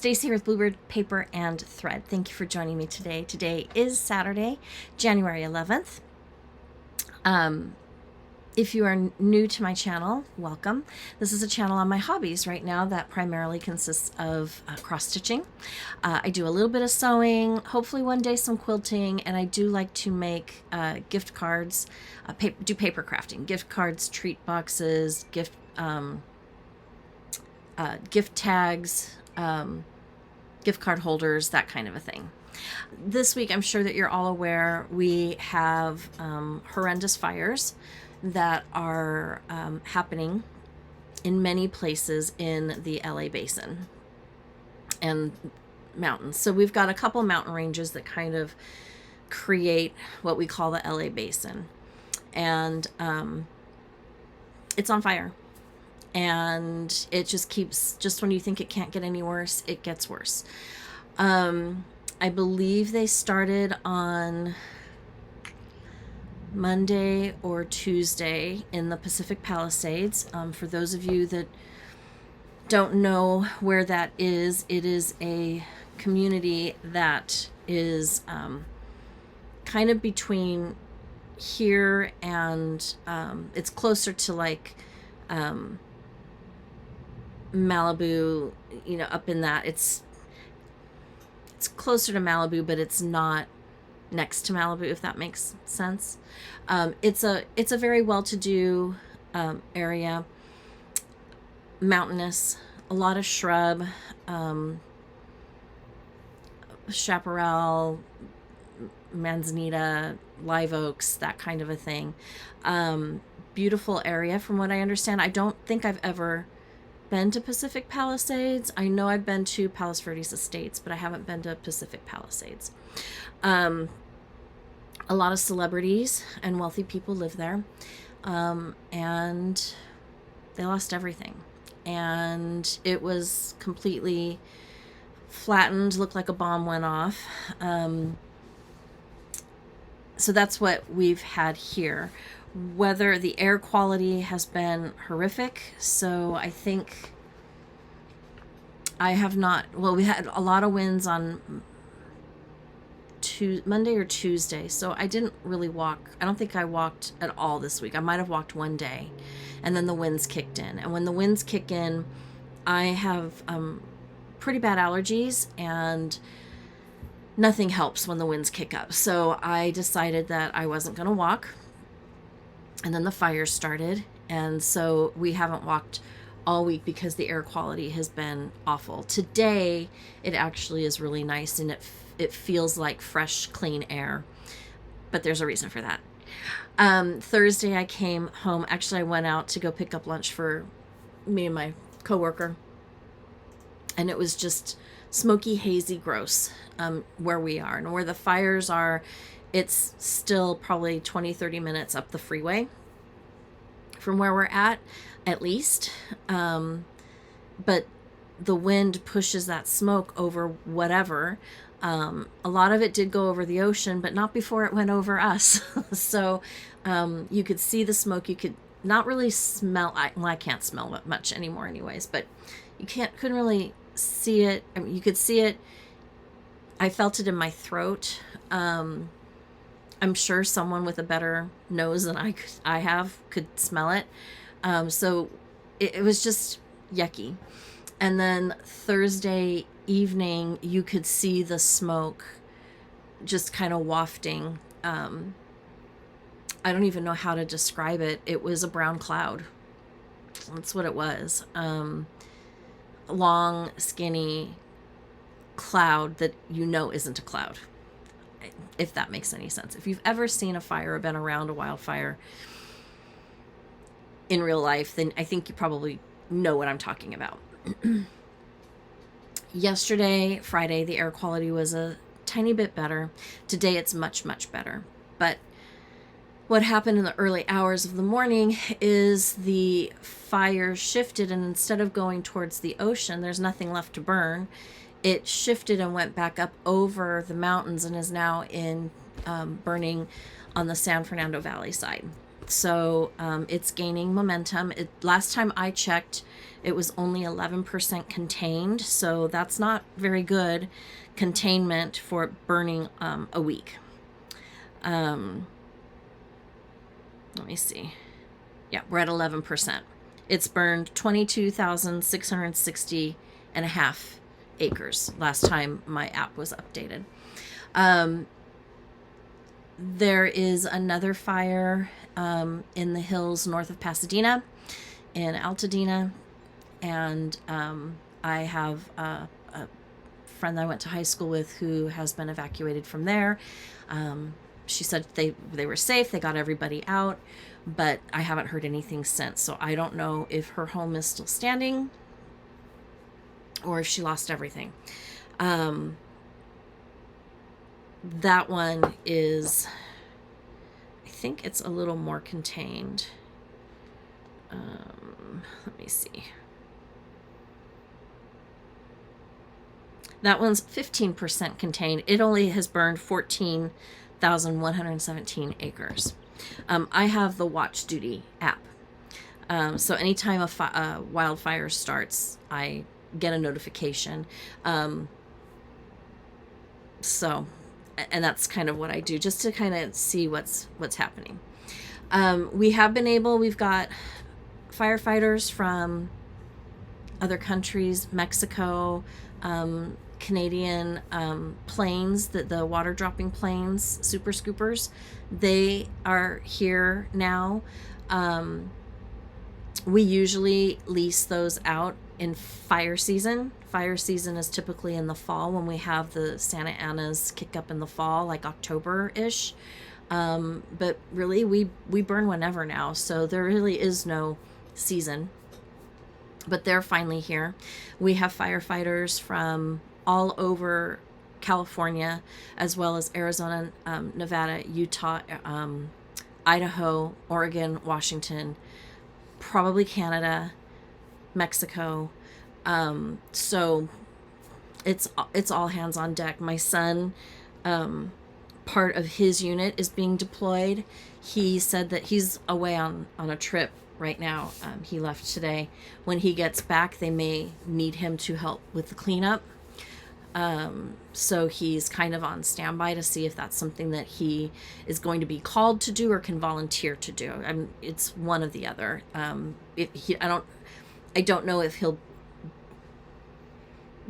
Stacy here with Bluebird Paper and Thread. Thank you for joining me today. Today is Saturday, January 11th. If you are new to my channel, welcome. This is a channel on my hobbies right now that primarily consists of cross-stitching. I do a little bit of sewing, hopefully one day some quilting, and I do like to make gift cards, do paper crafting, gift cards, treat boxes, gift tags, gift card holders, that kind of a thing. This week, I'm sure that you're all aware, we have horrendous fires that are happening in many places in the LA basin and mountains. So we've got a couple mountain ranges that kind of create what we call the LA basin. And it's on fire. And it just keeps, just when you think it can't get any worse, it gets worse. I believe they started on Monday or Tuesday in the Pacific Palisades. For those of you that don't know where that is, it is a community that is kind of between here and it's closer to like Malibu, you know, up in that. It's closer to Malibu, but it's not next to Malibu, if that makes sense. It's a very well-to-do area, mountainous, a lot of shrub, chaparral, manzanita, live oaks, that kind of a thing. Beautiful area from what I understand. I don't think I've ever been to Pacific Palisades. I know I've been to Palos Verdes Estates, but I haven't been to Pacific Palisades. A lot of celebrities and wealthy people live there, and they lost everything. And it was completely flattened, looked like a bomb went off. So that's what we've had here. Whether the air quality has been horrific, so I think I have not, well, we had a lot of winds on Monday or Tuesday, so I didn't really walk. I don't think I walked at all this week. I might have walked one day, and then the winds kicked in. And when the winds kick in, I have pretty bad allergies, and nothing helps when the winds kick up. So I decided that I wasn't going to walk. And then the fires started, and so we haven't walked all week because the air quality has been awful. Today, it actually is really nice, and it feels like fresh, clean air, but there's a reason for that. Thursday, I came home. Actually, I went out to go pick up lunch for me and my coworker, and it was just smoky, hazy, gross where we are. And where the fires are, it's still probably 20-30 minutes up the freeway from where we're at least. But the wind pushes that smoke over whatever. A lot of it did go over the ocean, but not before it went over us. So you could see the smoke. You could not really smell. I can't smell it much anymore anyways, but you couldn't really see it. I mean, you could see it. I felt it in my throat. I'm sure someone with a better nose than I have could smell it. So it was just yucky. And then Thursday evening, you could see the smoke just kind of wafting. I don't even know how to describe it. It was a brown cloud. That's what it was. Long, skinny cloud that you know isn't a cloud, if that makes any sense. If you've ever seen a fire or been around a wildfire in real life, then I think you probably know what I'm talking about. Yesterday, Friday, the air quality was a tiny bit better. Today, it's much, much better. But what happened in the early hours of the morning is the fire shifted, and instead of going towards the ocean, there's nothing left to burn. It shifted and went back up over the mountains and is now in burning on the San Fernando Valley side. So it's gaining momentum. Last time I checked, it was only 11% contained, so that's not very good containment for burning a week. Let me see. Yeah, we're at 11%. It's burned 22,660 and a half acres last time my app was updated. There is another fire in the hills north of Pasadena, in Altadena, and I have a friend that I went to high school with who has been evacuated from there. She said they were safe, they got everybody out, but I haven't heard anything since, so I don't know if her home is still standing or if she lost everything. That one is, I think it's a little more contained. Let me see. That one's 15% contained. It only has burned 14,117 acres. I have the Watch Duty app. So anytime a wildfire starts, I get a notification. So, and that's kind of what I do, just to kind of see what's happening. We've got firefighters from other countries, Mexico, Canadian planes, the water dropping planes, super scoopers. They are here now. We usually lease those out in fire season. Fire season is typically in the fall, when we have the Santa Anas kick up in the fall, like October-ish. But really, we burn whenever now, so there really is no season. But they're finally here. We have firefighters from all over California, as well as Arizona, Nevada, Utah, Idaho, Oregon, Washington, probably Canada, Mexico. So it's all hands on deck. My son, part of his unit is being deployed. He said that he's away on a trip right now. He left today. When he gets back, they may need him to help with the cleanup. So he's kind of on standby to see if that's something that he is going to be called to do or can volunteer to do. It's one or the other. I don't know if he'll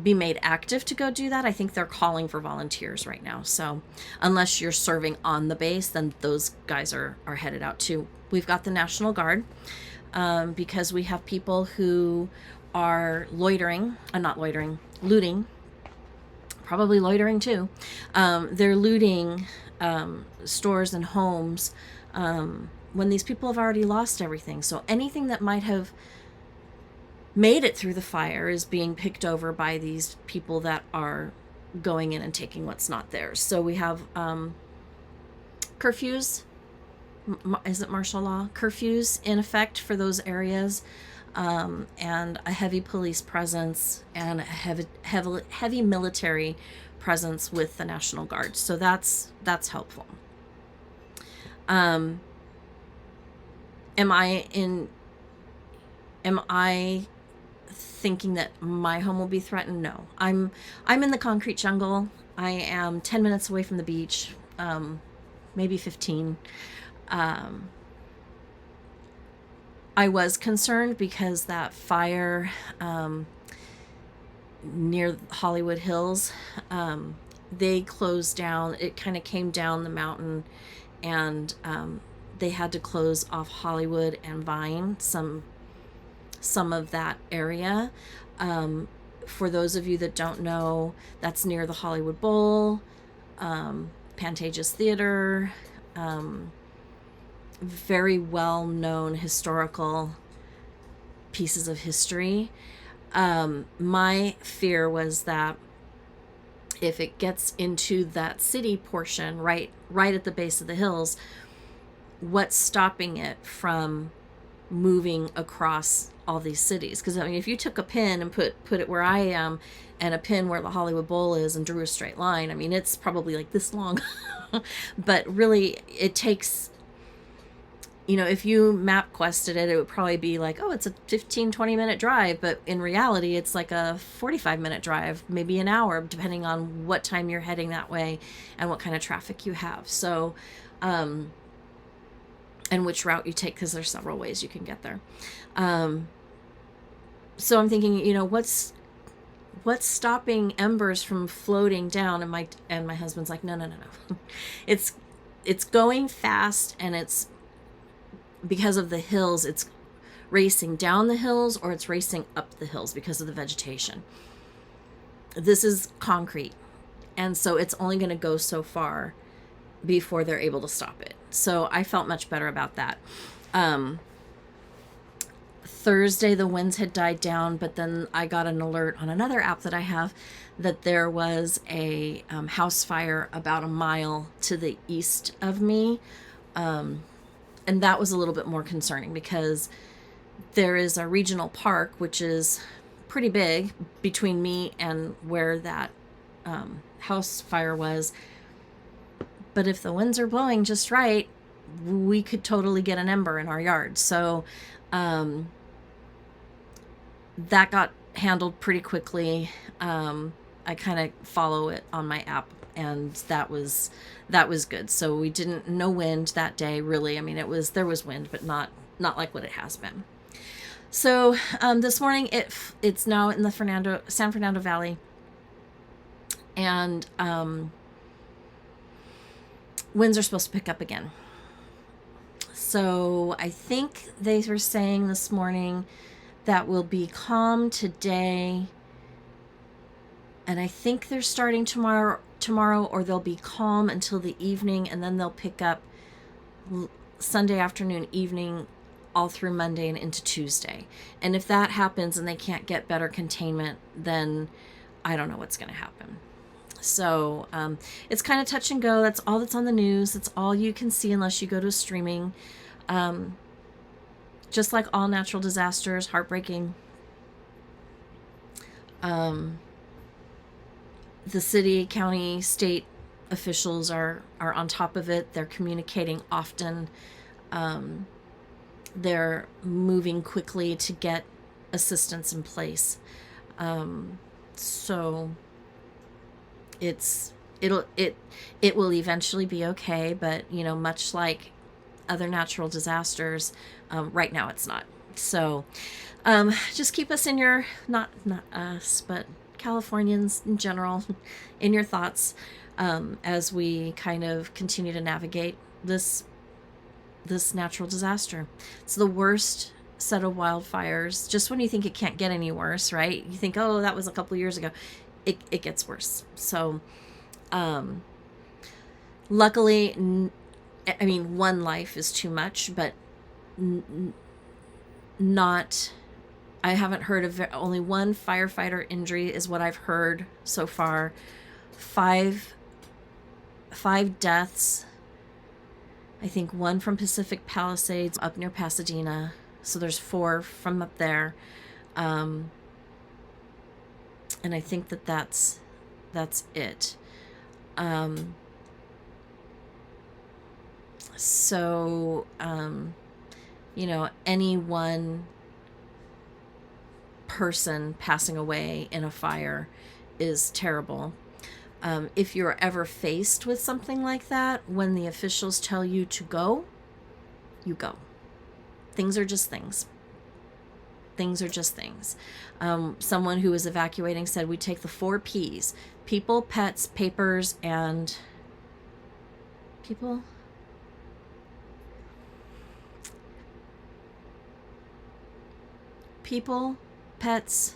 be made active to go do that. I think they're calling for volunteers right now. So unless you're serving on the base, then those guys are headed out too. We've got the National Guard, because we have people who are looting, probably loitering too. They're looting stores and homes when these people have already lost everything. So anything that might have made it through the fire is being picked over by these people that are going in and taking what's not theirs. So we have curfews. Is it martial law? Curfews in effect for those areas, and a heavy police presence and a heavy military presence with the National Guard. So that's helpful. Am I thinking that my home will be threatened? No. I'm in the concrete jungle. I am 10 minutes away from the beach, maybe 15. I was concerned because that fire near Hollywood Hills, they closed down. It kind of came down the mountain, and they had to close off Hollywood and Vine, some of that area. For those of you that don't know, that's near the Hollywood Bowl, Pantages Theater, very well-known historical pieces of history. My fear was that if it gets into that city portion, right at the base of the hills, what's stopping it from moving across all these cities? Because if you took a pin and put it where I am, and a pin where the Hollywood Bowl is, and drew a straight line, it's probably like this long. But really, it takes if you map quested it, it would probably be like, oh, it's a 15-20 minute drive, but in reality it's like a 45-minute drive, maybe an hour, depending on what time you're heading that way and what kind of traffic you have. So and which route you take, because there's several ways you can get there. So I'm thinking, what's stopping embers from floating down? And my husband's like, no. It's going fast, and it's because of the hills. It's racing down the hills, or it's racing up the hills because of the vegetation. This is concrete, and so it's only going to go so far before they're able to stop it. So I felt much better about that. Thursday, the winds had died down, but then I got an alert on another app that I have that there was a house fire about a mile to the east of me. And that was a little bit more concerning, because there is a regional park, which is pretty big, between me and where that house fire was. But if the winds are blowing just right, we could totally get an ember in our yard. So that got handled pretty quickly. I kind of follow it on my app, and that was good. So we didn't, no wind that day, really. I mean, there was wind, but not like what it has been. So this morning it's now in the San Fernando Valley, and winds are supposed to pick up again. So I think they were saying this morning that will be calm today, and I think they're starting tomorrow, or they'll be calm until the evening, and then they'll pick up Sunday afternoon, evening, all through Monday and into Tuesday. And if that happens and they can't get better containment, then I don't know what's going to happen. So it's kind of touch and go. That's all that's on the news. That's all you can see unless you go to streaming. Just like all natural disasters, heartbreaking. The city, county, state officials are on top of it. They're communicating often. They're moving quickly to get assistance in place. So it will eventually be okay, but much like other natural disasters, right now it's not. So just keep us in your, not us, but Californians in general, in your thoughts, as we kind of continue to navigate this natural disaster. It's the worst set of wildfires. Just when you think it can't get any worse, right? You think, oh, that was a couple years ago. It gets worse. So luckily, I mean, one life is too much, but not, I haven't heard of, only one firefighter injury is what I've heard so far. Five deaths. I think one from Pacific Palisades up near Pasadena. So there's 4 from up there. And I think that's it. So, any one person passing away in a fire is terrible. If you're ever faced with something like that, when the officials tell you to go, you go. Things are just things. Things are just things. Someone who was evacuating said we take the 4 P's: people, pets, papers, and people. People, pets,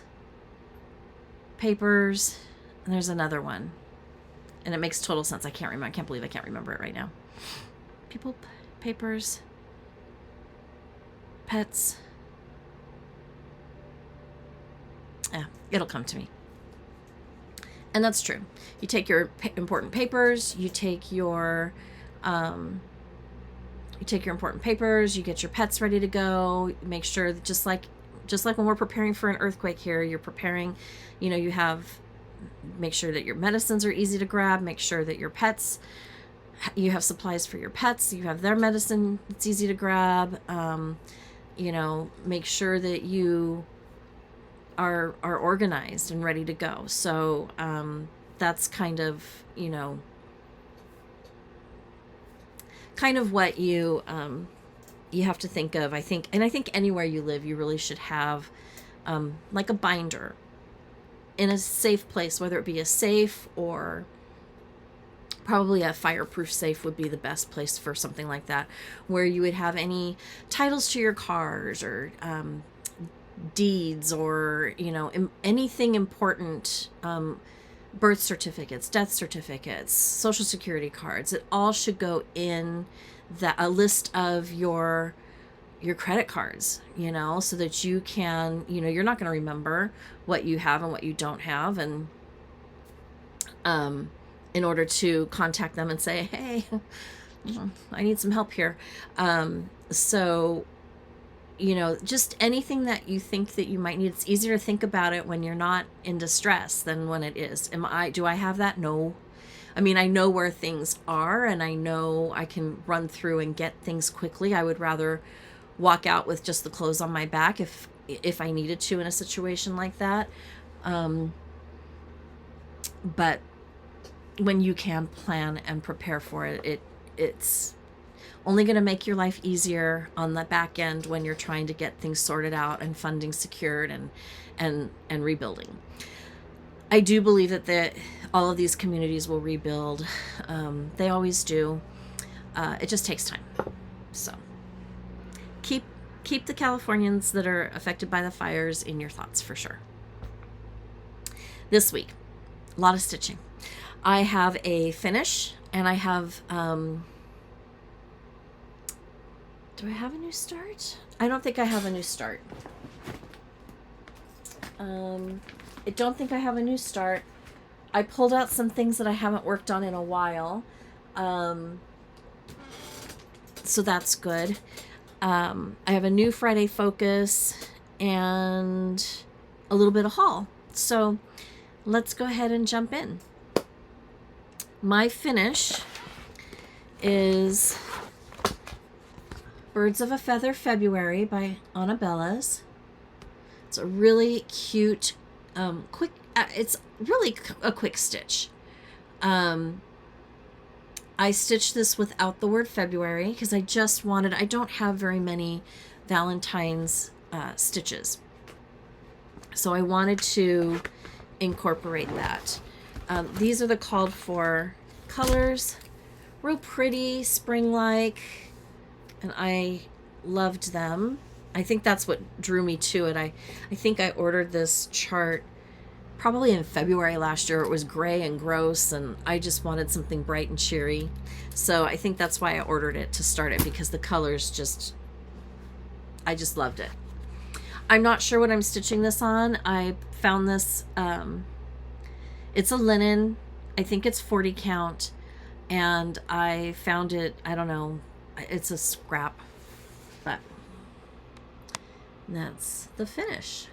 papers, and there's another one. And it makes total sense. I can't believe I can't remember it right now. People, papers, pets. Yeah, it'll come to me. And that's true. You take your important papers, you take your important papers, you get your pets ready to go, make sure that just like when we're preparing for an earthquake here, you're preparing, make sure that your medicines are easy to grab, make sure that your pets you have supplies for your pets, you have their medicine, it's easy to grab. You know, make sure that you are organized and ready to go. So that's kind of, you know, kind of what you have to think of, I think. And I think anywhere you live, you really should have like a binder in a safe place, whether it be a safe or probably a fireproof safe would be the best place for something like that, where you would have any titles to your cars or deeds or, you know, anything important, birth certificates, death certificates, social security cards. It all should go in a list of your credit cards, you know, so that you can, you know, you're not going to remember what you have and what you don't have. And in order to contact them and say, hey, I need some help here. So, you know, just anything that you think that you might need. It's easier to think about it when you're not in distress than when it is. Do I have that? No. I mean, I know where things are and I know I can run through and get things quickly. I would rather walk out with just the clothes on my back if I needed to in a situation like that. But when you can plan and prepare for it, it's only going to make your life easier on the back end when you're trying to get things sorted out and funding secured and rebuilding. I do believe that all of these communities will rebuild. They always do. It just takes time. So keep the Californians that are affected by the fires in your thoughts for sure. This week, a lot of stitching. I have a finish and I have, do I have a new start? I don't think I have a new start. I don't think I have a new start. I pulled out some things that I haven't worked on in a while. So that's good. I have a new Friday focus and a little bit of haul. So let's go ahead and jump in. My finish is Birds of a Feather February by Annabella's. It's a really cute, quick, it's really a quick stitch. I stitched this without the word February because I don't have very many Valentine's stitches. So I wanted to incorporate that. These are the called for colors. Real pretty, spring-like, and I loved them. I think that's what drew me to it. I think I ordered this chart probably in February last year. It was gray and gross, and I just wanted something bright and cheery. So I think that's why I ordered it to start it, because the colors I just loved it. I'm not sure what I'm stitching this on. I found this, it's a linen. I think it's 40 count. And I found it, I don't know, it's a scrap. But that's the finish.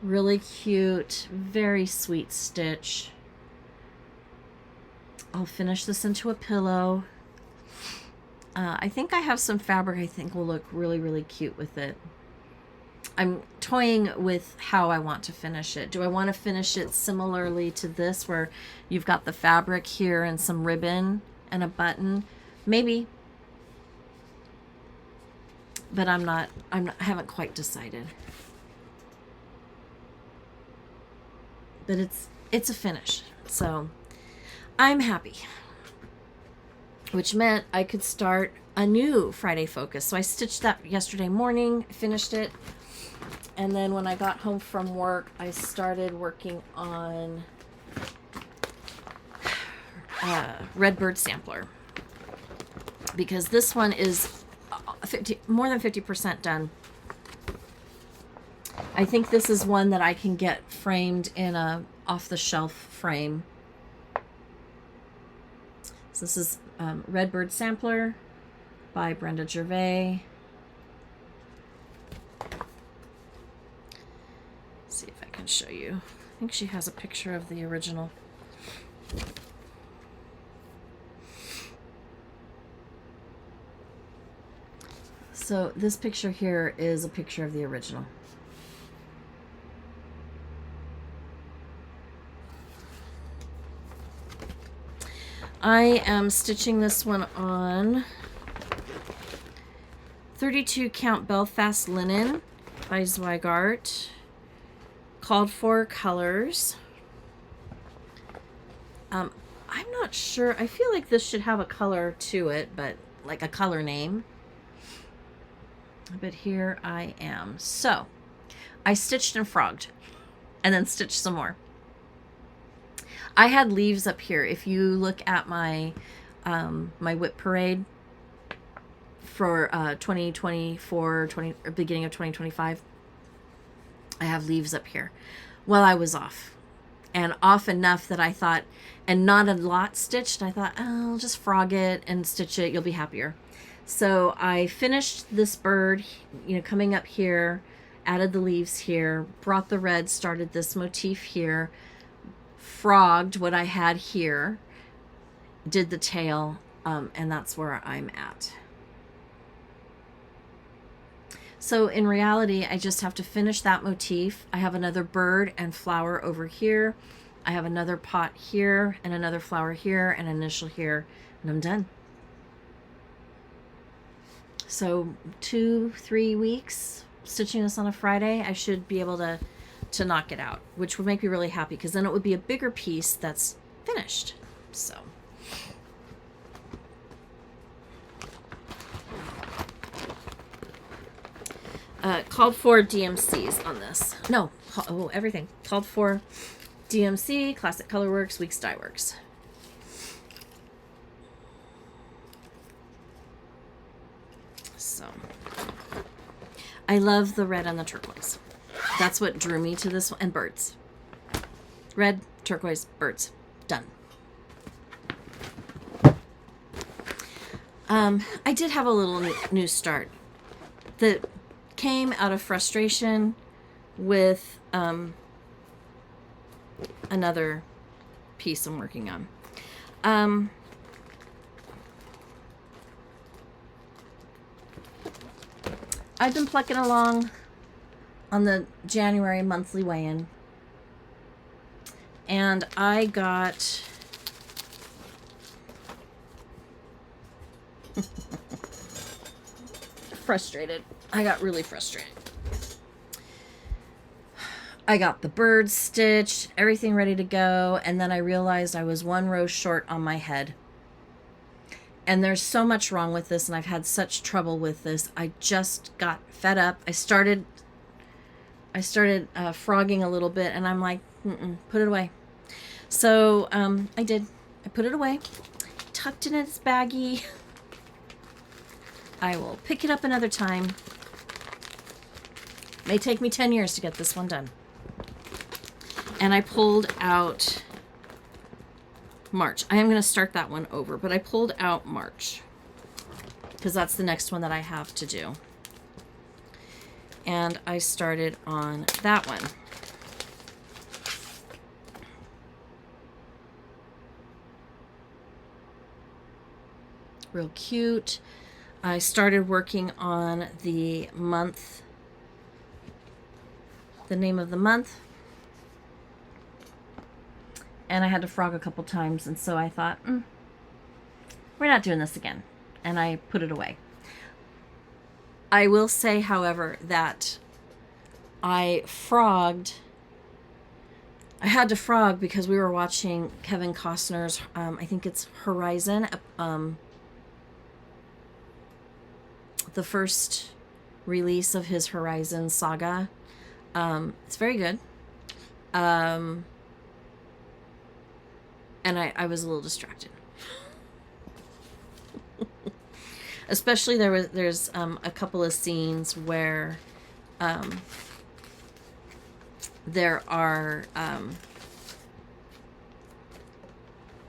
Really cute, very sweet stitch. I'll finish this into a pillow. I think I have some fabric I think will look really, really cute with it. I'm toying with how I want to finish it. Do I want to finish it similarly to this, where you've got the fabric here and some ribbon and a button? Maybe. But I haven't quite decided. But it's a finish. So I'm happy. Which meant I could start a new Friday focus. So I stitched that yesterday morning, finished it. And then when I got home from work, I started working on Redbird Sampler. Because this one is more than 50% done. I think this is one that I can get framed in a off-the-shelf frame. So this is Redbird Sampler by Brenda Gervais. See if I can show you. I think she has a picture of the original. So this picture here is a picture of the original. I am stitching this one on 32 count Belfast linen by Zweigart. Called for colors. I'm not sure. I feel like this should have a color to it, but like a color name. But here I am. So I stitched and frogged and then stitched some more. I had leaves up here. If you look at my my whip parade for 2024, beginning of 2025, I have leaves up here. Well, I was off. And off enough that I thought, and not a lot stitched, I thought, oh, I'll just frog it and stitch it. You'll be happier. So I finished this bird, you know, coming up here, added the leaves here, brought the red, started this motif here, frogged what I had here, did the tail, and that's where I'm at. So in reality, I just have to finish that motif. I have another bird and flower over here. I have another pot here and another flower here and an initial here, and I'm done. So 2-3 weeks stitching this on a Friday, I should be able to knock it out, which would make me really happy because then it would be a bigger piece that's finished. So called for DMCs on this. No, everything. Called for DMC, Classic Colorworks, Weeks Dye Works. So I love the red and the turquoise. That's what drew me to this one. And birds. Red, turquoise, birds. Done. I did have a little new start that came out of frustration with another piece I'm working on. I've been plucking along on the January monthly weigh-in, and I got frustrated. I got really frustrated. I got the birds stitched, everything ready to go, and then I realized I was one row short on my head. And there's so much wrong with this, and I've had such trouble with this. I just got fed up. I started frogging a little bit, and I'm like, put it away. So I did. I put it away, tucked it in its baggie. I will pick it up another time. May take me 10 years to get this one done. And I pulled out March. I am going to start that one over, but I pulled out March because that's the next one that I have to do. And I started on that one. Real cute. I started working on the month, the name of the month, and I had to frog a couple times, and so I thought, we're not doing this again, and I put it away. I will say, however, that I had to frog because we were watching Kevin Costner's, I think it's Horizon, the first release of his Horizon saga. It's very good. And I was a little distracted. Especially there's a couple of scenes where there are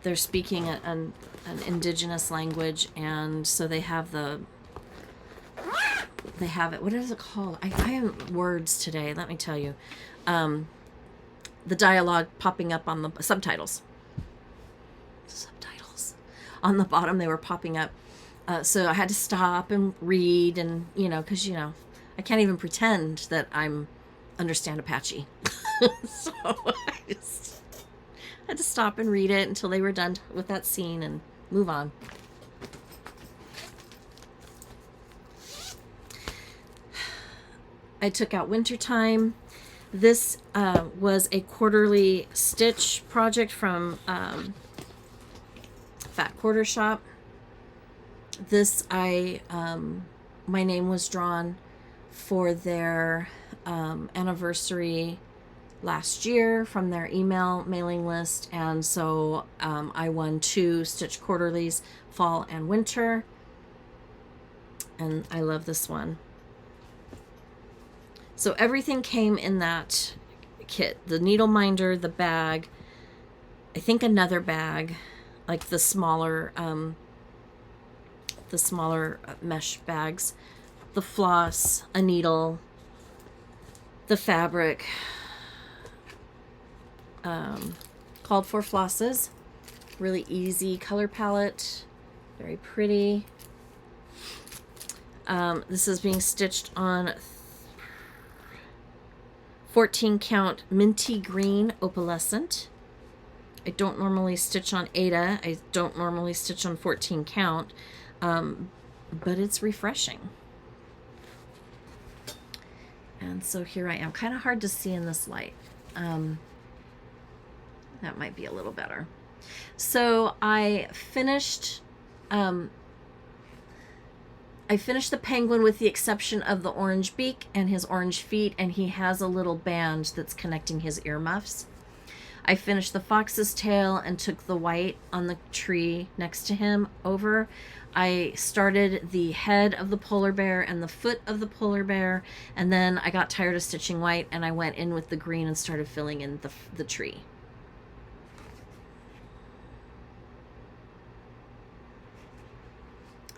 they're speaking an indigenous language, and so they have it. What is it called? I have words today. Let me tell you. The dialogue popping up on the subtitles. On the bottom, they were popping up. So I had to stop and read, and because I can't even pretend that I'm understand Apache. So I just had to stop and read it until they were done with that scene and move on. I took out Wintertime. This was a quarterly stitch project from Fat Quarter Shop. This my name was drawn for their anniversary last year from their email mailing list, and so I won 2 stitch quarterlies, fall and winter, and I love this one. So everything came in that kit: the needle minder, the bag, I think another bag, like the smaller mesh bags, the floss, a needle, the fabric, called for flosses, really easy color palette, very pretty. This is being stitched on 14 count minty green opalescent. I don't normally stitch on Aida. I don't normally stitch on 14 count, but it's refreshing. And so here I am. Kind of hard to see in this light. That might be a little better. So I finished the penguin with the exception of the orange beak and his orange feet, and he has a little band that's connecting his earmuffs. I finished the fox's tail and took the white on the tree next to him over. I started the head of the polar bear and the foot of the polar bear, and then I got tired of stitching white and I went in with the green and started filling in the tree.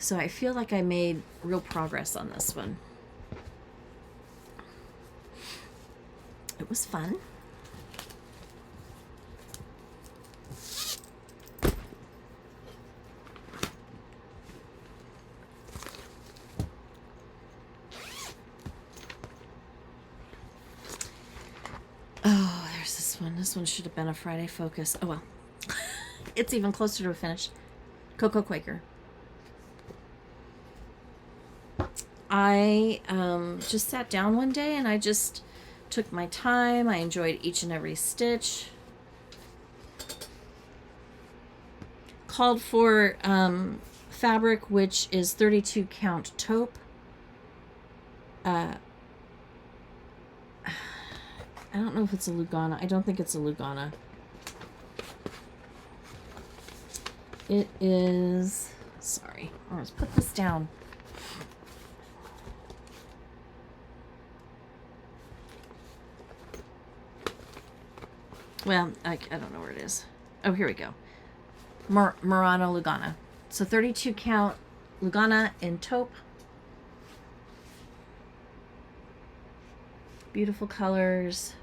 So I feel like I made real progress on this one. It was fun. Oh, there's this one. This one should have been a Friday focus. Oh well. It's even closer to a finish. Cocoa Quaker. I just sat down one day and I just took my time. I enjoyed each and every stitch. Called for fabric, which is 32 count taupe. I don't know if it's a Lugana. I don't think it's a Lugana. It is... Sorry. Let's put this down. Well, I don't know where it is. Oh, here we go. Murano Lugana. So 32 count Lugana in taupe. Beautiful colors.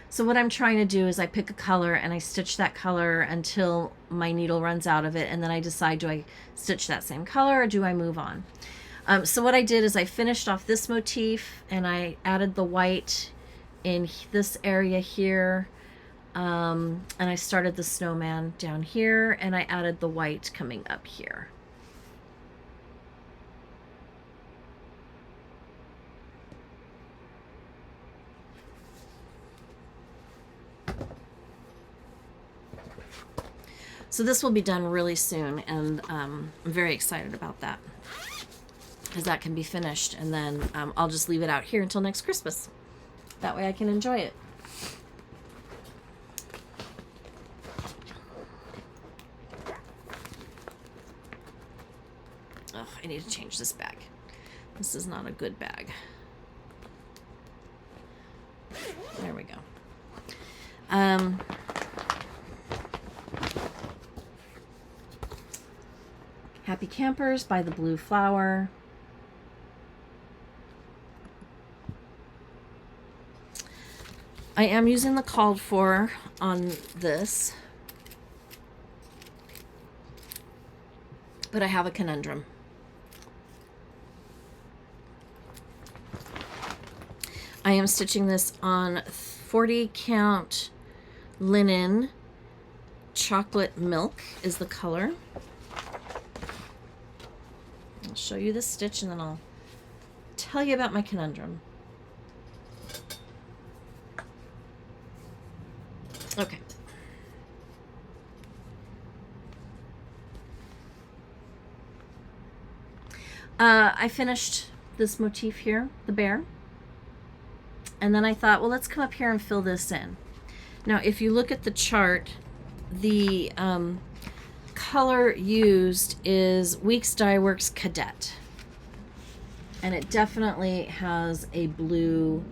So what I'm trying to do is I pick a color and I stitch that color until my needle runs out of it, and then I decide, do I stitch that same color or do I move on? So what I did is I finished off this motif and I added the white in this area here, and I started the snowman down here and I added the white coming up here. So this will be done really soon, and I'm very excited about that, because that can be finished, and then I'll just leave it out here until next Christmas. That way I can enjoy it. Oh, I need to change this bag. This is not a good bag. There we go. Happy Campers by the Blue Flower. I am using the called for on this. But I have a conundrum. I am stitching this on 40 count linen. Chocolate milk is the color. I'll show you the stitch and then I'll tell you about my conundrum. Okay. I finished this motif here, the bear. And then I thought, well, let's come up here and fill this in. Now, if you look at the chart, the color used is Weeks Dye Works Cadet. And it definitely has a blue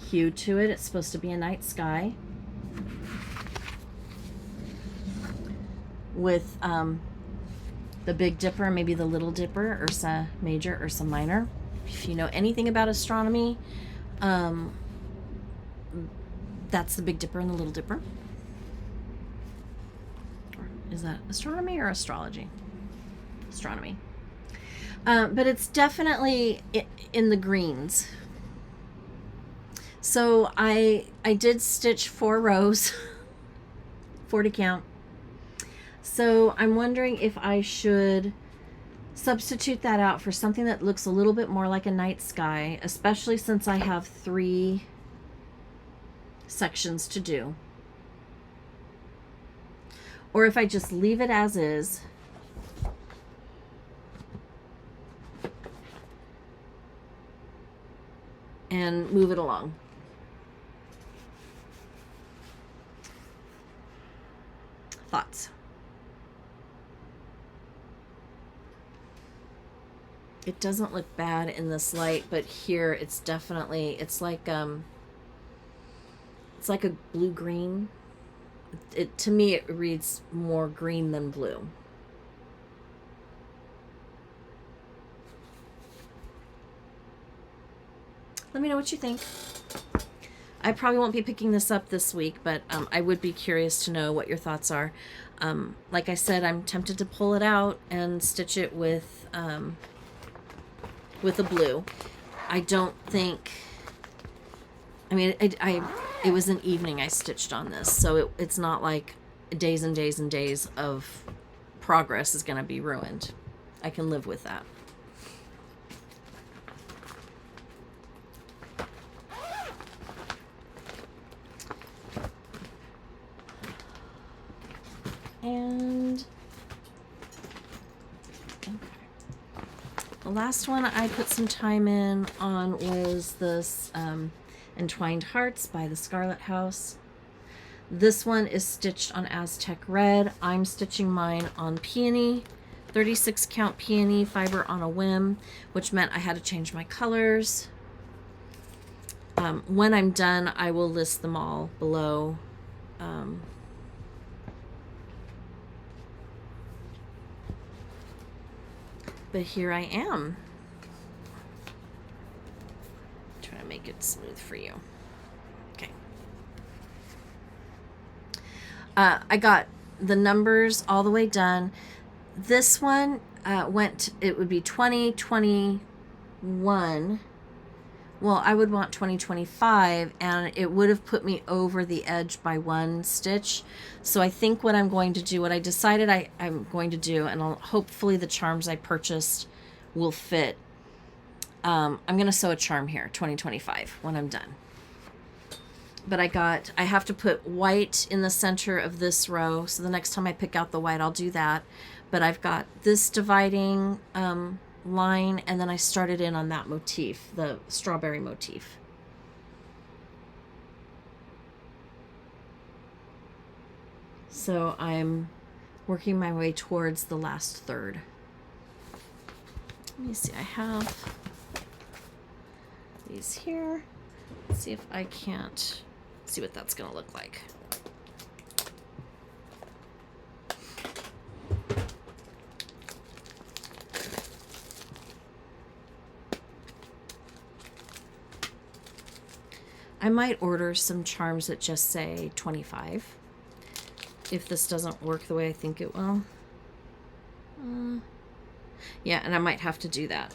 hue to it. It's supposed to be a night sky. With the Big Dipper, maybe the Little Dipper, Ursa Major, Ursa Minor. If you know anything about astronomy, that's the Big Dipper and the Little Dipper. Or is that astronomy or astrology? Astronomy. But it's definitely in the greens. So I did stitch 4 rows, 40 count. So I'm wondering if I should substitute that out for something that looks a little bit more like a night sky, especially since I have 3 sections to do. Or if I just leave it as is. And move it along. Thoughts? It doesn't look bad in this light, but here it's definitely, it's like a blue-green. To me, it reads more green than blue. Let me know what you think. I probably won't be picking this up this week, but I would be curious to know what your thoughts are. Like I said, I'm tempted to pull it out and stitch it with a blue. I don't think, I mean, it was an evening I stitched on this, so it's not like days and days and days of progress is going to be ruined. I can live with that. And okay. The last one I put some time in on was this Entwined Hearts by the Scarlett House. This one is stitched on Aztec Red. I'm stitching mine on Peony, 36 count Peony fiber on a Whim, which meant I had to change my colors. When I'm done, I will list them all below. But here I am. Trying to make it smooth for you. Okay. I got the numbers all the way done. This one it would be 2021. Well, I would want 2025, and it would have put me over the edge by 1 stitch. So I think what I'm going to do, what I decided I'm going to do, and hopefully the charms I purchased will fit. I'm going to sew a charm here, 2025, when I'm done. But I have to put white in the center of this row, so the next time I pick out the white, I'll do that. But I've got this dividing line, and then I started in on that motif, the strawberry motif. So I'm working my way towards the last third. Let me see, I have these here. Let's see if I can't see what that's gonna look like. I might order some charms that just say 25 if this doesn't work the way I think it will. Yeah, and I might have to do that.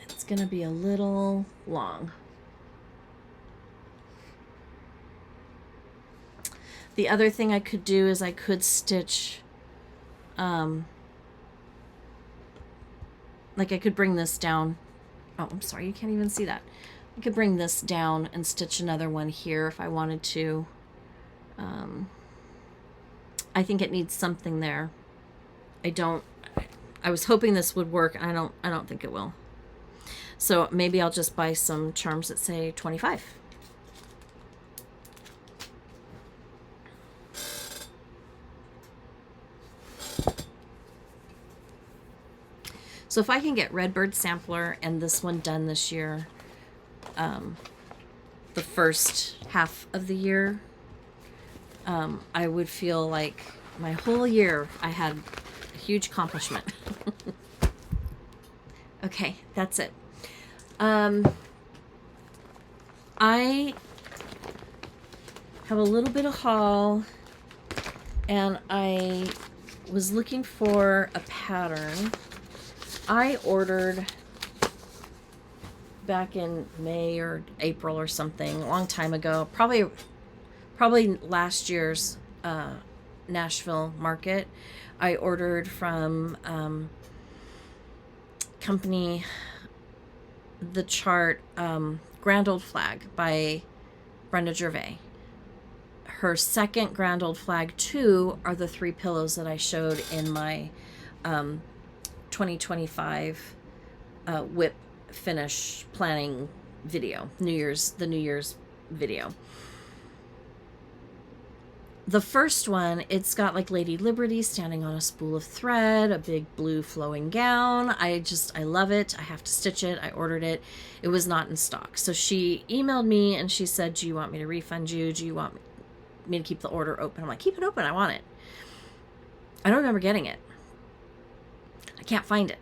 It's gonna be a little long. The other thing I could do is I could stitch, like I could bring this down. Oh, I'm sorry, you can't even see that. I could bring this down and stitch another one here if I wanted to. I think it needs something there. I was hoping this would work, and I don't think it will. So maybe I'll just buy some charms that say 25. So if I can get Redbird Sampler and this one done this year, the first half of the year, I would feel like my whole year I had a huge accomplishment. Okay, that's it. I have a little bit of haul, and I was looking for a pattern. I ordered back in May or April or something, a long time ago, probably last year's Nashville market. I ordered from company The Chart, Grand Old Flag by Brenda Gervais. Her second Grand Old Flag 2 are the 3 pillows that I showed in my 2025 whip finish planning video, the New Year's video. The first one, it's got like Lady Liberty standing on a spool of thread, a big blue flowing gown. I love it. I have to stitch it. I ordered it. It was not in stock. So she emailed me and she said, do you want me to refund you? Do you want me to keep the order open? I'm like, keep it open. I want it. I don't remember getting it. I can't find it.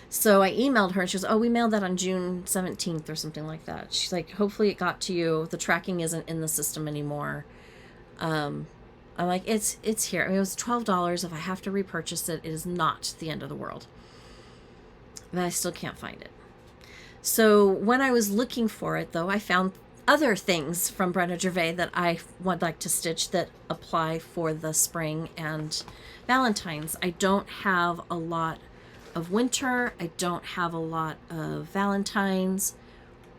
So I emailed her and she goes, oh, we mailed that on June 17th or something like that. She's like, hopefully it got to you. The tracking isn't in the system anymore. I'm like, it's here. I mean, it was $12. If I have to repurchase it, it is not the end of the world. But I still can't find it. So when I was looking for it, though, I found other things from Brenda Gervais that I would like to stitch that apply for the spring and Valentine's. I don't have a lot of winter. I don't have a lot of Valentine's,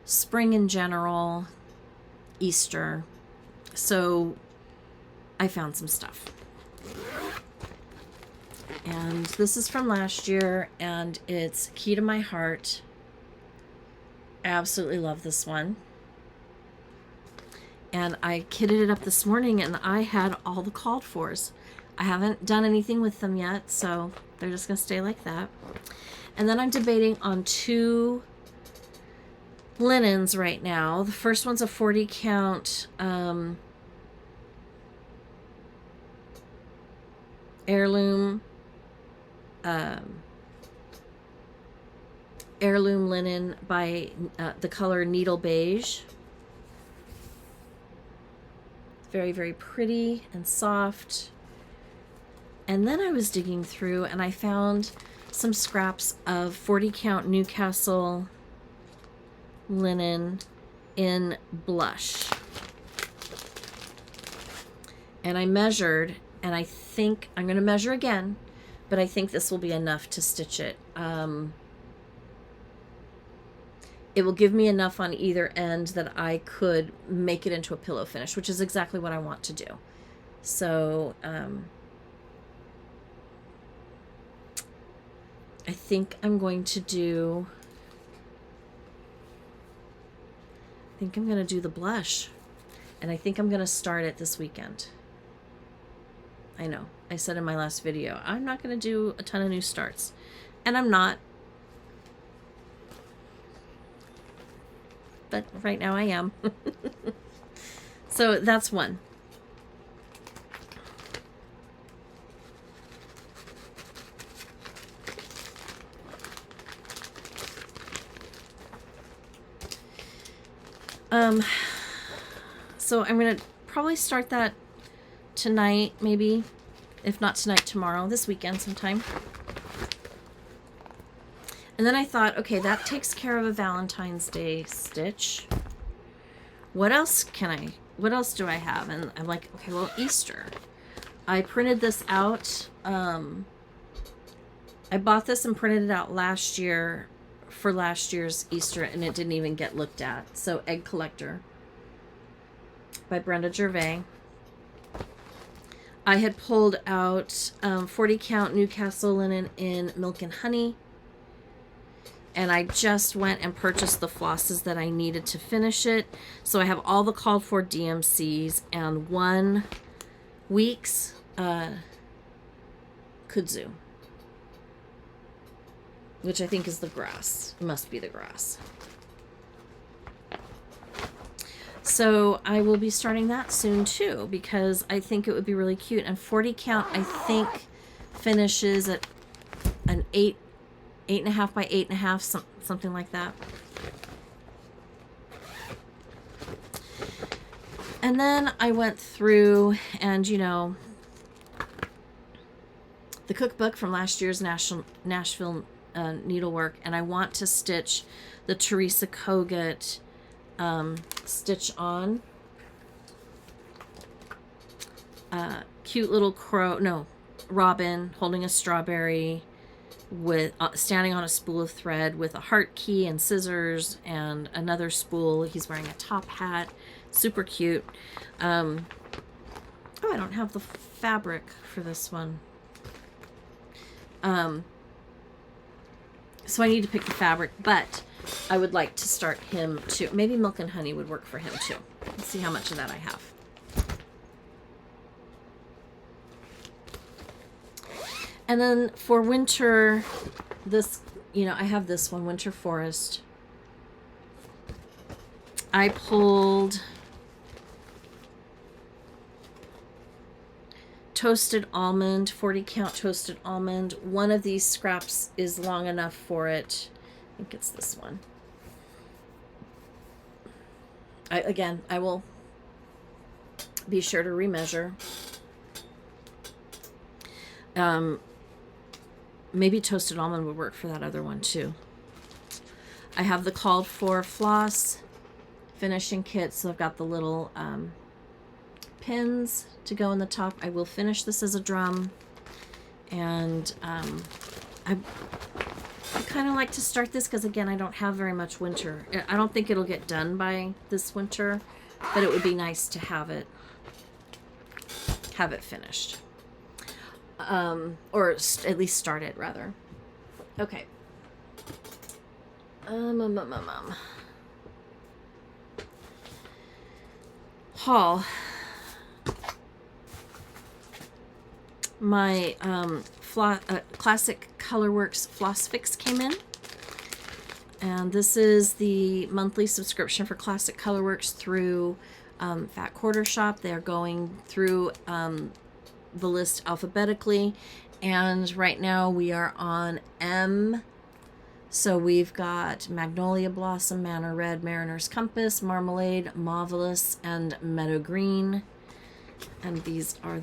spring in general, Easter. So I found some stuff. And this is from last year, and it's Key to My Heart. I absolutely love this one. And I kitted it up this morning, and I had all the called fors. I haven't done anything with them yet, so they're just going to stay like that. And then I'm debating on 2 linens right now. The first one's a 40 count heirloom linen by the color Needle Beige. Very, very pretty and soft. And then I was digging through and I found some scraps of 40 count Newcastle linen in blush. And I measured, and I think I'm going to measure again, but I think this will be enough to stitch it. It will give me enough on either end that I could make it into a pillow finish, which is exactly what I want to do. So I think I'm going to do, the blush, and I think I'm going to start it this weekend. I know, I said in my last video, I'm not going to do a ton of new starts, and I'm not. But right now I am. So that's one. So I'm going to probably start that tonight, maybe. If not tonight, tomorrow, this weekend sometime. And then I thought, okay, that takes care of a Valentine's Day stitch. What else do I have? And I'm like, okay, well, Easter. I printed this out. I bought this and printed it out last year for last year's Easter, and it didn't even get looked at. So, Egg Collector by Brenda Gervais. I had pulled out 40 count Newcastle linen in Milk and Honey. And I just went and purchased the flosses that I needed to finish it. So I have all the called for DMCs and 1 week's kudzu, which I think is the grass. It must be the grass. So I will be starting that soon too, because I think it would be really cute. And 40 count, I think, finishes at an 8.5 by 8.5, something like that. And then I went through and, you know, the cookbook from last year's Nashville needlework, and I want to stitch the Teresa Kogut stitch on. Cute little robin holding a strawberry with standing on a spool of thread with a heart key and scissors and another spool. He's wearing a top hat. Super cute. Oh, I don't have the fabric for this one. So I need to pick the fabric, but I would like to start him too. Maybe Milk and Honey would work for him too. Let's see how much of that I have. And then for winter, this, you know, I have this one, Winter Forest. I pulled toasted almond, 40 count toasted almond. One of these scraps is long enough for it. I think it's this one. I will be sure to remeasure. Maybe toasted almond would work for that other one too. I have the called for floss finishing kit, so I've got the little pins to go in the top. I will finish this as a drum, and I kind of like to start this because, again, I don't have very much winter. I don't think it'll get done by this winter, but it would be nice to have it finished. Or at least start it, rather. Okay. Haul. My Classic Colorworks Floss Fix came in. And this is the monthly subscription for Classic Colorworks through Fat Quarter Shop. They're going through the list alphabetically, and right now we are on M. So we've got Magnolia Blossom, Manor Red, Mariner's Compass, Marmalade, Marvelous, and Meadow Green. And these are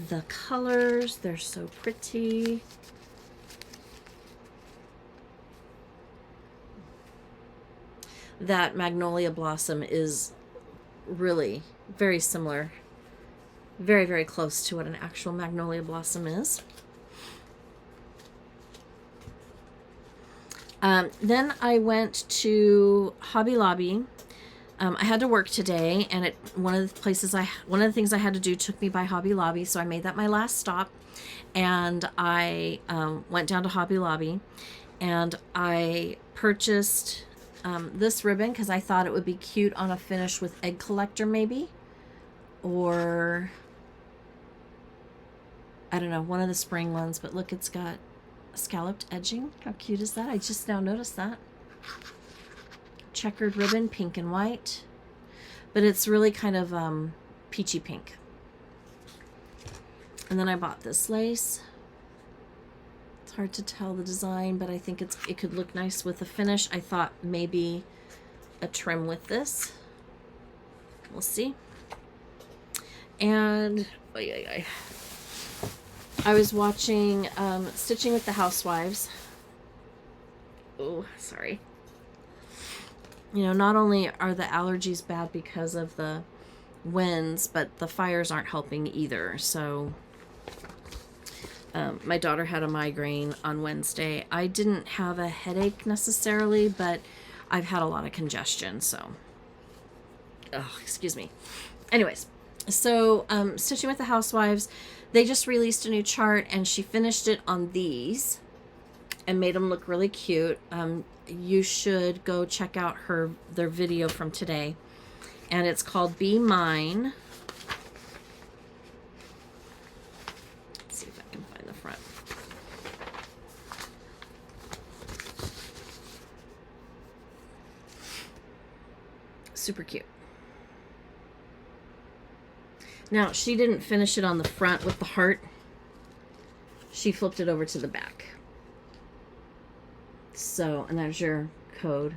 the colors. They're so pretty. That Magnolia Blossom is really very similar. Very, very close to what an actual magnolia blossom is. Then I went to Hobby Lobby. I had to work today, and one of the things I had to do took me by Hobby Lobby, so I made that my last stop. And I went down to Hobby Lobby, and I purchased this ribbon because I thought it would be cute on a finish with Egg Collector, maybe, or I don't know, one of the spring ones, but look, it's got scalloped edging. How cute is that? I just now noticed that. Checkered ribbon, pink and white, but it's really kind of peachy pink. And then I bought this lace. It's hard to tell the design, but I think it could look nice with the finish. I thought maybe a trim with this. We'll see. And I was watching Stitching with the Housewives. Oh, sorry. You know, not only are the allergies bad because of the winds, but the fires aren't helping either. So my daughter had a migraine on Wednesday. I didn't have a headache necessarily, but I've had a lot of congestion, so excuse me. Anyways, so Stitching with the Housewives, they just released a new chart, and she finished it on these and made them look really cute. You should go check out their video from today, and it's called Be Mine. Let's see if I can find the front. Super cute. Now, she didn't finish it on the front with the heart. She flipped it over to the back. So, and there's your code.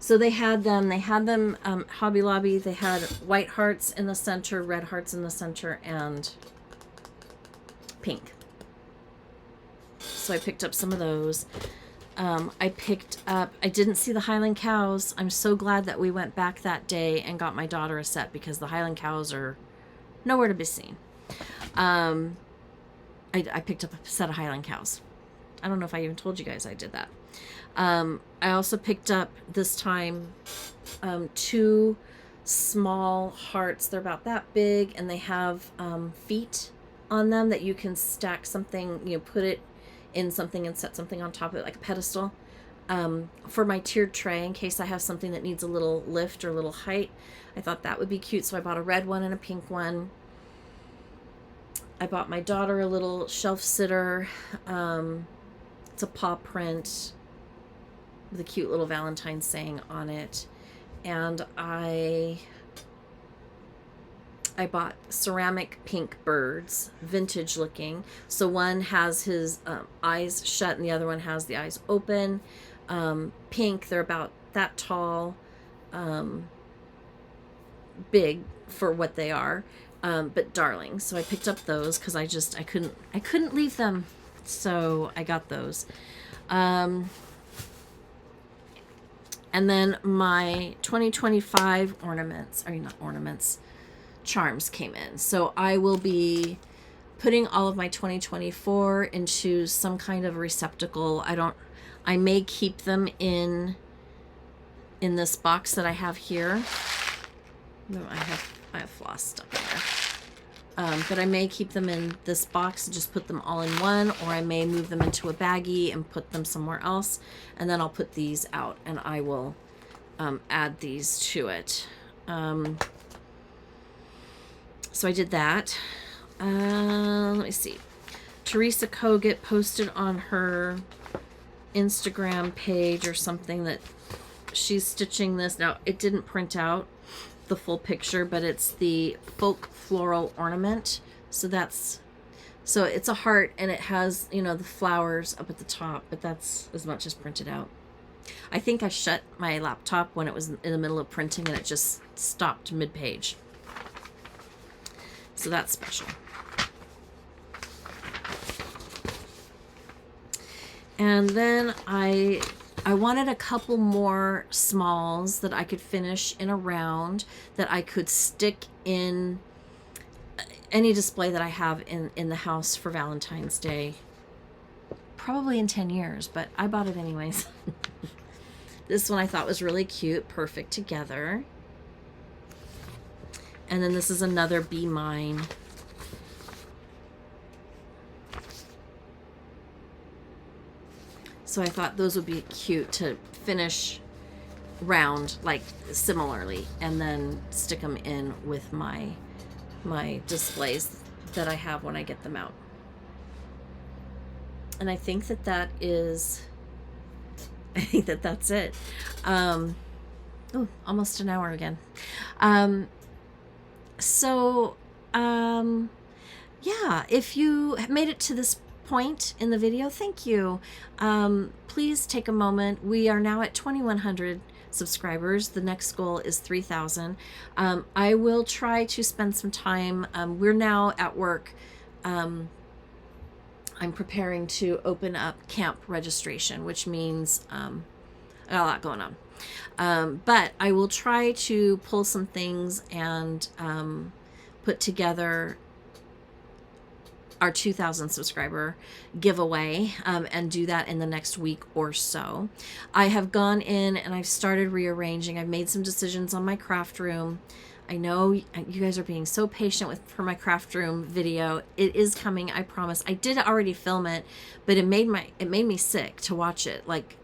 So they had them Hobby Lobby. They had white hearts in the center, red hearts in the center, and pink. So I picked up some of those. I didn't see the Highland cows. I'm so glad that we went back that day and got my daughter a set, because the Highland cows are nowhere to be seen. I picked up a set of Highland cows. I don't know if I even told you guys I did that. I also picked up this time 2 small hearts. They're about that big, and they have feet on them that you can stack something, you know, put it in something and set something on top of it, like a pedestal, for my tiered tray in case I have something that needs a little lift or a little height. I thought that would be cute, so I bought a red one and a pink one. I bought my daughter a little shelf sitter. It's a paw print with a cute little Valentine saying on it. And I bought ceramic pink birds, vintage looking. So one has his eyes shut and the other one has the eyes open. Pink, they're about that tall, big for what they are, but darling. So I picked up those because I couldn't leave them. So I got those. And then my 2025 charms came in. So I will be putting all of my 2024 into some kind of receptacle. I may keep them in this box that I have here. No, I have floss stuck in there. But I may keep them in this box and just put them all in one, or I may move them into a baggie and put them somewhere else, and then I'll put these out and I will add these to it. So I did that. Let me see. Teresa Kogut posted on her Instagram page or something that she's stitching this. Now, it didn't print out the full picture, but it's the folk floral ornament. So it's a heart, and it has, you know, the flowers up at the top, but that's as much as printed out. I think I shut my laptop when it was in the middle of printing and it just stopped mid-page. So that's special. And then I wanted a couple more smalls that I could finish in a round that I could stick in any display that I have in the house for Valentine's Day. Probably in 10 years, but I bought it anyways. This one I thought was really cute, perfect together. And then this is another Be Mine. So I thought those would be cute to finish round, like similarly, and then stick them in with my displays that I have when I get them out. And I think that's it. Almost an hour again. Yeah, if you made it to this point in the video, thank you. Please take a moment. We are now at 2,100 subscribers. The next goal is 3,000. I will try to spend some time. We're now at work. I'm preparing to open up camp registration, which means I got a lot going on. But I will try to pull some things and put together our 2,000 subscriber giveaway and do that in the next week or so. I have gone in and I've started rearranging. I've made some decisions on my craft room. I know you guys are being so patient for my craft room video. It is coming, I promise. I did already film it, but it made me sick to watch it. Like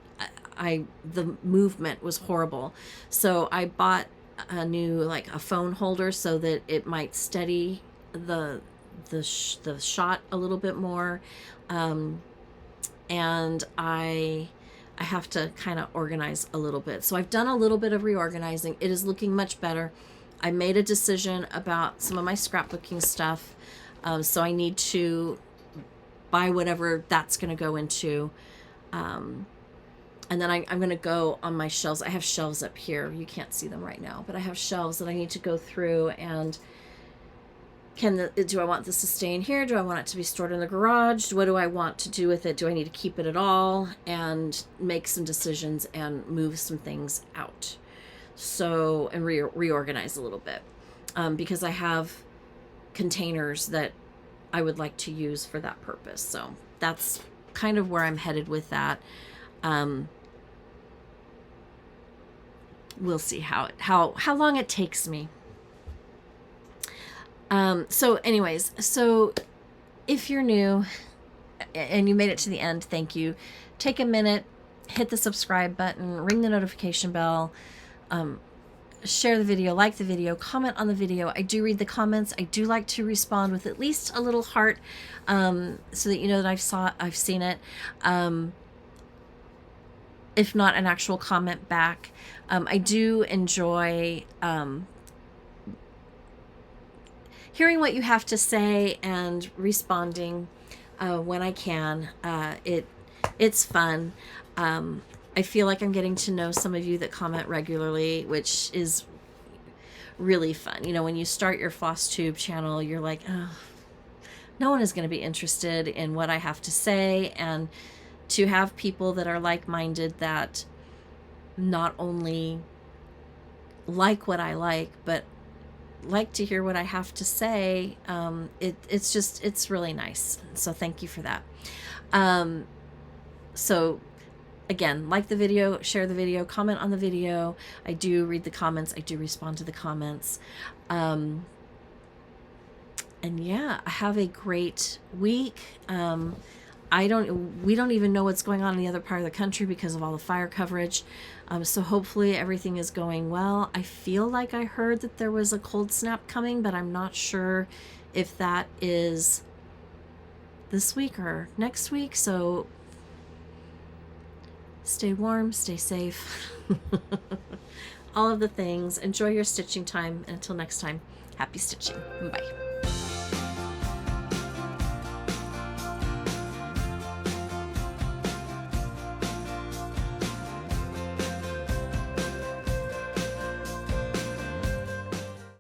the movement was horrible. So I bought a new, like a phone holder so that it might steady the shot a little bit more, and I have to kind of organize a little bit. So I've done a little bit of reorganizing. It is looking much better. I made a decision about some of my scrapbooking stuff, so I need to buy whatever that's going to go into, and then I'm going to go on my shelves. I have shelves up here. You can't see them right now, but I have shelves that I need to go through and do I want this to stay in here? Do I want it to be stored in the garage? What do I want to do with it? Do I need to keep it at all? And make some decisions and move some things out. So, and reorganize a little bit. Because I have containers that I would like to use for that purpose. So that's kind of where I'm headed with that. We'll see how long it takes me. So anyways, so if you're new and you made it to the end, thank you. Take a minute, hit the subscribe button, ring the notification bell, share the video, like the video, comment on the video. I do read the comments. I do like to respond with at least a little heart, so that you know that I've seen it. If not an actual comment back. I do enjoy, hearing what you have to say and responding when I can. It's fun. I feel like I'm getting to know some of you that comment regularly, which is really fun. You know, when you start your Flosstube channel, you're like, oh, no one is going to be interested in what I have to say. And to have people that are like-minded that not only like what I like, but like to hear what I have to say, it's really nice. So thank you for that. So again, like the video, share the video, comment on the video. I do read the comments. I do respond to the comments. And yeah, have a great week. We don't even know what's going on in the other part of the country because of all the fire coverage. So hopefully everything is going well. I feel like I heard that there was a cold snap coming, but I'm not sure if that is this week or next week. So stay warm, stay safe, all of the things. Enjoy your stitching time. And until next time, happy stitching. Bye.